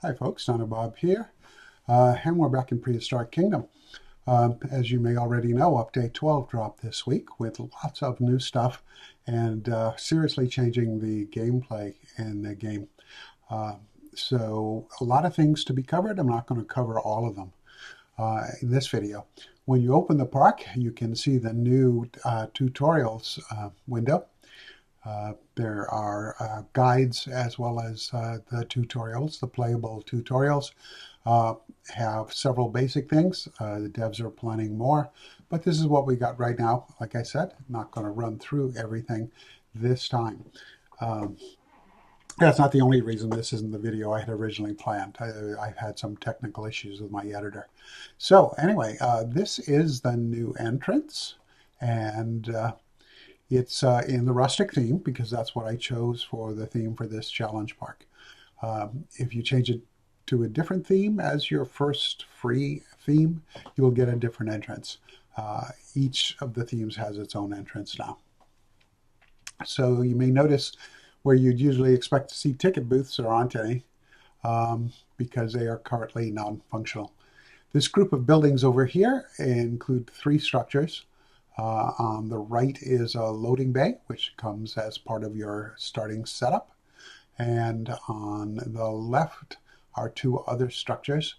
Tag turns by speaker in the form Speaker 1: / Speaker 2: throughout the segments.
Speaker 1: Hi folks, Donna Bob here, and we're back in Prehistoric Kingdom. As you may already know, update 12 dropped this week with lots of new stuff and seriously changing the gameplay in the game. Uh, so a lot of things to be covered. I'm not going to cover all of them in this video. When you open the park, you can see the new tutorials window. There are guides as well as the tutorials, the playable tutorials. Have several basic things. The devs are planning more, but this is what we got right now. Like I said, I'm not going to run through everything this time. That's not the only reason this isn't the video I had originally planned. I've had some technical issues with my editor. So anyway, this is the new entrance, and it's in the Rustic theme because that's what I chose for the theme for this challenge park. If you change it to a different theme as your first free theme, you will get a different entrance. Each of the themes has its own entrance now. So you may notice where you'd usually expect to see ticket booths, there aren't any because they are currently non-functional. This group of buildings over here include 3 structures. On the right is a loading bay, which comes as part of your starting setup. And on the left are 2 other structures.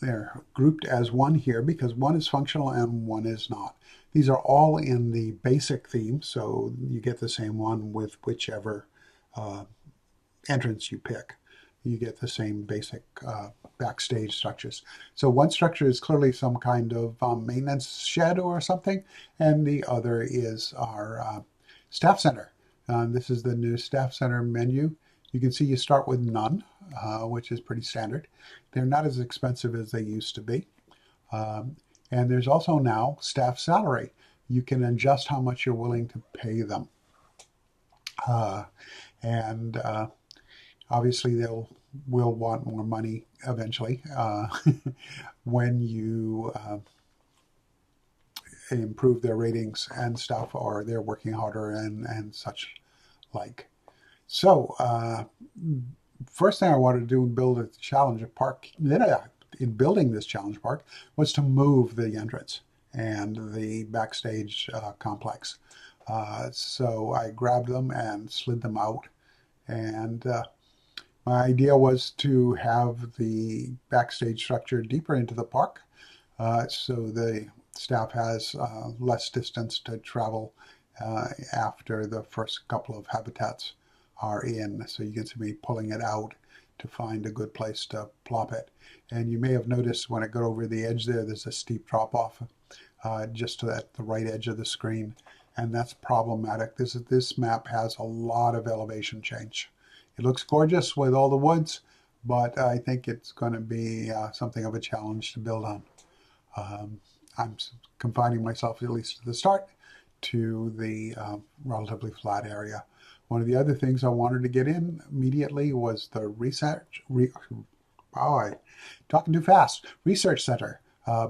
Speaker 1: They're grouped as one here because one is functional and one is not. These are all in the basic theme, so you get the same one with whichever entrance you pick. You get the same basic backstage structures. So one structure is clearly some kind of maintenance shed or something, and the other is our staff center. This is the new staff center menu. You can see you start with none, which is pretty standard. They're not as expensive as they used to be. And there's also now staff salary. You can adjust how much you're willing to pay them. And obviously they'll will want more money eventually when you improve their ratings and stuff, or they're working harder and such like. So first thing I wanted to do in build a challenge park, in building this challenge park, was to move the entrance and the backstage complex. So I grabbed them and slid them out, and my idea was to have the backstage structure deeper into the park, so the staff has less distance to travel after the first couple of habitats are in. So you can see me pulling it out to find a good place to plop it. And you may have noticed when I got over the edge there, there's a steep drop off just at the right edge of the screen. And that's problematic. This map has a lot of elevation change. It looks gorgeous with all the woods, but I think it's going to be something of a challenge to build on. I'm confining myself, at least at the start, to the relatively flat area. One of the other things I wanted to get in immediately was the research center,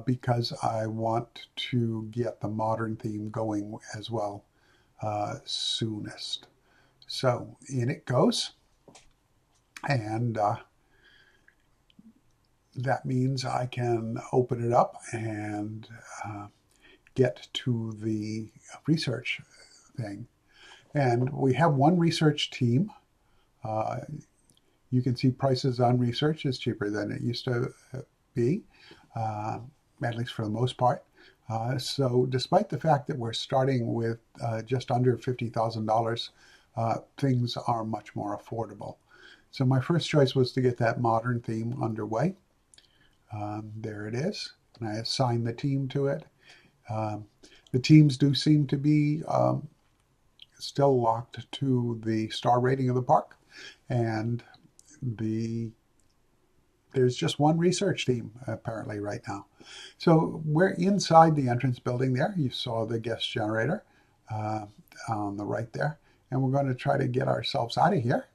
Speaker 1: because I want to get the modern theme going as well soonest. So in it goes. And that means I can open it up and get to the research thing. And we have one research team. You can see prices on research is cheaper than it used to be, at least for the most part. So despite the fact that we're starting with just under $50,000, things are much more affordable. So my first choice was to get that modern theme underway. There it is. And I assigned the team to it. The teams do seem to be still locked to the star rating of the park. And there's just one research team apparently right now. So we're inside the entrance building there. You saw the guest generator on the right there. And we're going to try to get ourselves out of here.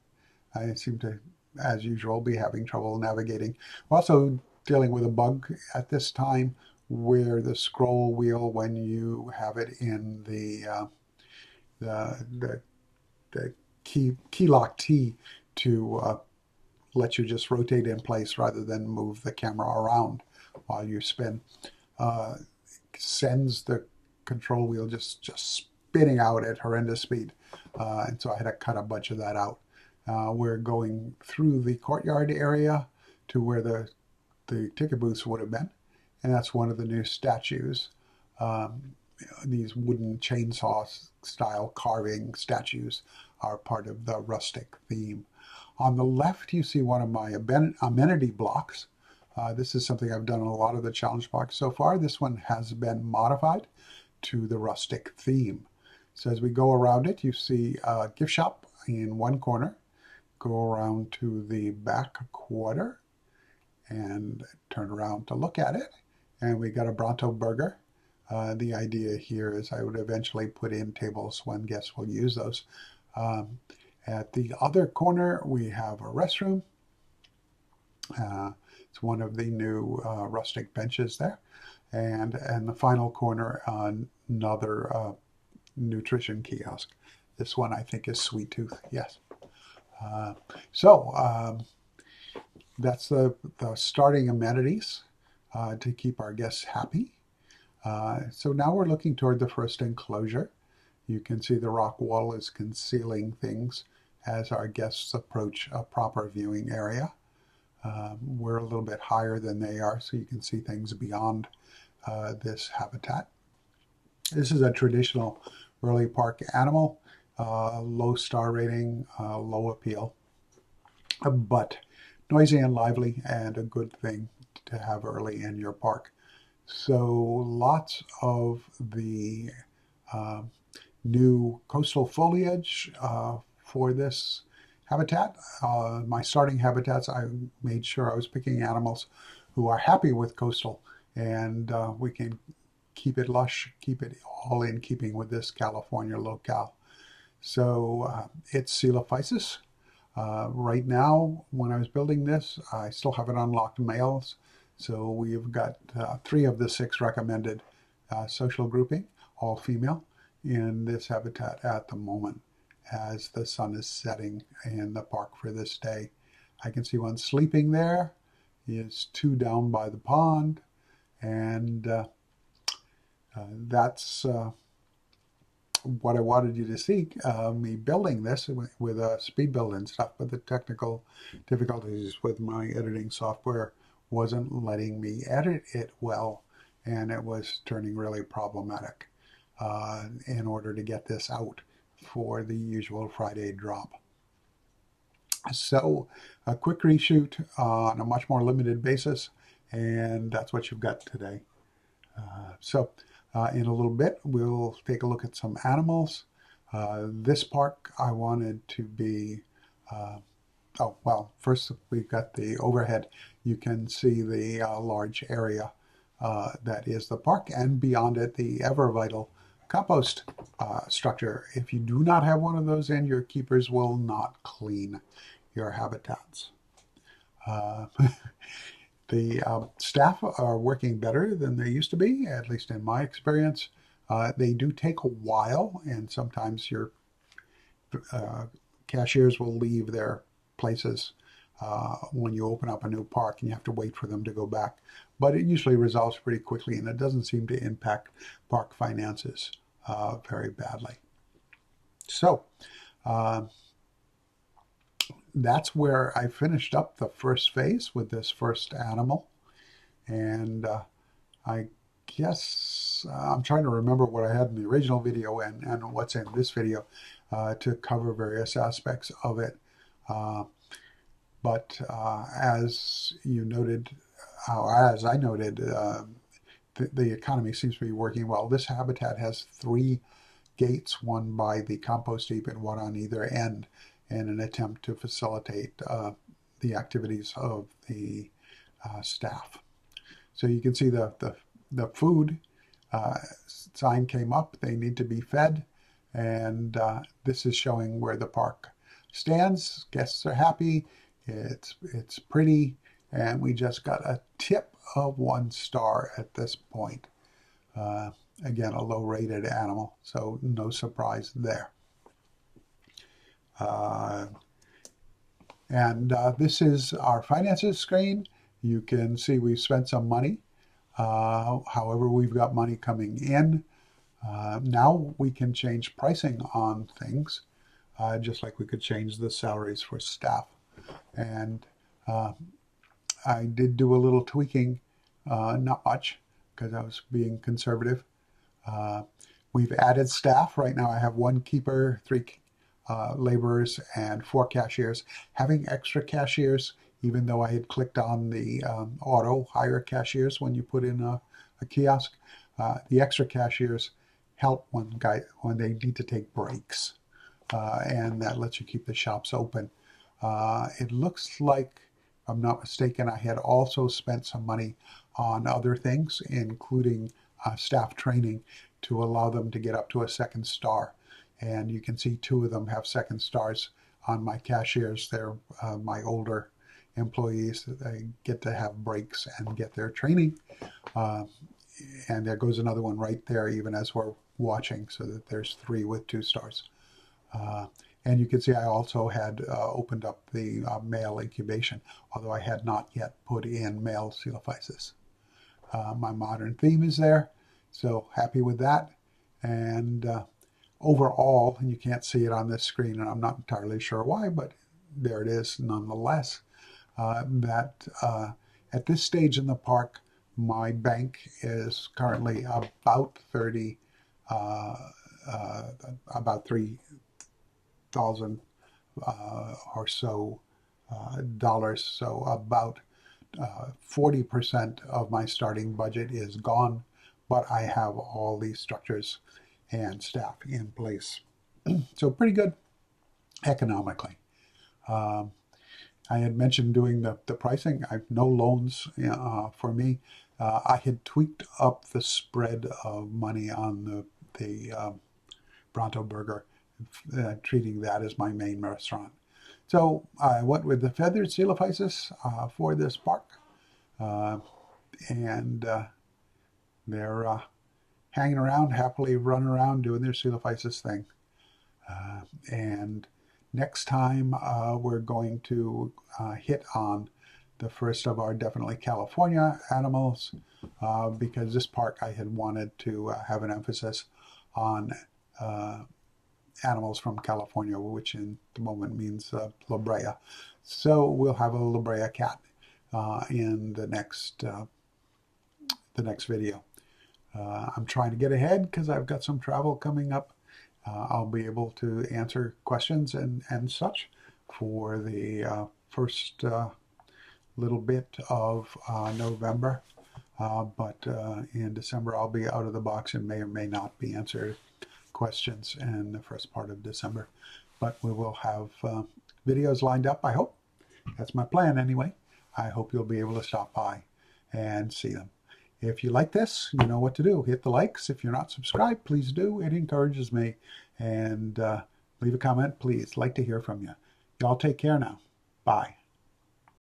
Speaker 1: I seem to, as usual, be having trouble navigating. We're also dealing with a bug at this time where the scroll wheel, when you have it in the key lock T to let you just rotate in place rather than move the camera around while you spin. Sends the control wheel just spinning out at horrendous speed. And so I had to cut a bunch of that out. We're going through the courtyard area to where the ticket booths would have been. And that's one of the new statues. These wooden chainsaw style carving statues are part of the rustic theme. On the left, you see one of my amenity blocks. This is something I've done in a lot of the challenge blocks so far. This one has been modified to the rustic theme. So as we go around it, you see a gift shop in one corner. Go around to the back quarter and turn around to look at it. And we got a Bronto burger. The idea here is I would eventually put in tables when guests will use those. At the other corner, we have a restroom. It's one of the new rustic benches there. And in the final corner, another nutrition kiosk. This one I think is Sweet Tooth, yes. That's the starting amenities to keep our guests happy. So now we're looking toward the first enclosure. You can see the rock wall is concealing things as our guests approach a proper viewing area. We're a little bit higher than they are, so you can see things beyond this habitat. This is a traditional early park animal, low star rating, low appeal, but noisy and lively and a good thing to have early in your park. So lots of the new coastal foliage for this habitat. My starting habitats, I made sure I was picking animals who are happy with coastal, and we can keep it lush, keep it all in keeping with this California locale. So it's Coelophysis. Right now, when I was building this, I still haven't unlocked males. So we've got 3 of the 6 recommended social grouping, all female, in this habitat at the moment as the sun is setting in the park for this day. I can see one sleeping there. He is 2 down by the pond, and that's what I wanted you to see, me building this with a speed build and stuff, but the technical difficulties with my editing software wasn't letting me edit it well, and it was turning really problematic in order to get this out for the usual Friday drop. So a quick reshoot on a much more limited basis, and that's what you've got today. In a little bit, we'll take a look at some animals. This park I wanted to be, first we've got the overhead. You can see the large area that is the park, and beyond it, the ever vital compost structure. If you do not have one of those in, your keepers will not clean your habitats. The staff are working better than they used to be, at least in my experience. They do take a while, and sometimes your cashiers will leave their places when you open up a new park, and you have to wait for them to go back. But it usually resolves pretty quickly, and it doesn't seem to impact park finances very badly. So that's where I finished up the first phase with this first animal. And I guess I'm trying to remember what I had in the original video and what's in this video to cover various aspects of it. But as you noted, as I noted, the economy seems to be working well. This habitat has 3 gates, one by the compost heap and one on either end, in an attempt to facilitate the activities of the staff. So you can see the food sign came up. They need to be fed, and this is showing where the park stands. Guests are happy. It's pretty, and we just got a tip of 1 star at this point. Again, a low-rated animal, so no surprise there. And this is our finances screen. You can see we've spent some money. However, we've got money coming in. Now we can change pricing on things, just like we could change the salaries for staff. And I did do a little tweaking, not much, because I was being conservative. We've added staff. Right now I have 1 keeper, 3 laborers, and 4 cashiers. Having extra cashiers, even though I had clicked on the auto hire cashiers when you put in a kiosk, the extra cashiers help when they need to take breaks, and that lets you keep the shops open. It looks like, if I'm not mistaken, I had also spent some money on other things, including staff training to allow them to get up to a 2nd star. And you can see 2 of them have 2nd stars on my cashiers. They're my older employees. They get to have breaks and get their training. And there goes another one right there, even as we're watching, so that there's 3 with 2 stars. And you can see I also had opened up the male incubation, although I had not yet put in male coelophysis. My modern theme is there, so happy with that. And overall, and you can't see it on this screen, and I'm not entirely sure why, but there it is nonetheless, that at this stage in the park, my bank is currently about about $3,000 or so dollars. So about 40% of my starting budget is gone, but I have all these structures and staff in place. So pretty good economically. I had mentioned doing the pricing. I have no loans for me. I had tweaked up the spread of money on the Bronto Burger, treating that as my main restaurant. So I went with the feathered coelophysis for this park, and they're hanging around, happily running around doing their coelophysis thing. And next time we're going to hit on the first of our definitely California animals, because this park I had wanted to have an emphasis on animals from California, which in the moment means La Brea. So we'll have a La Brea cat in the next video. I'm trying to get ahead because I've got some travel coming up. I'll be able to answer questions and such for the first little bit of November. But in December, I'll be out of the box and may or may not be answered questions in the first part of December. But we will have videos lined up, I hope. That's my plan anyway. I hope you'll be able to stop by and see them. If you like this, you know what to do. Hit the likes. If you're not subscribed, please do. It encourages me. And leave a comment, please. Like to hear from you. Y'all take care now. Bye.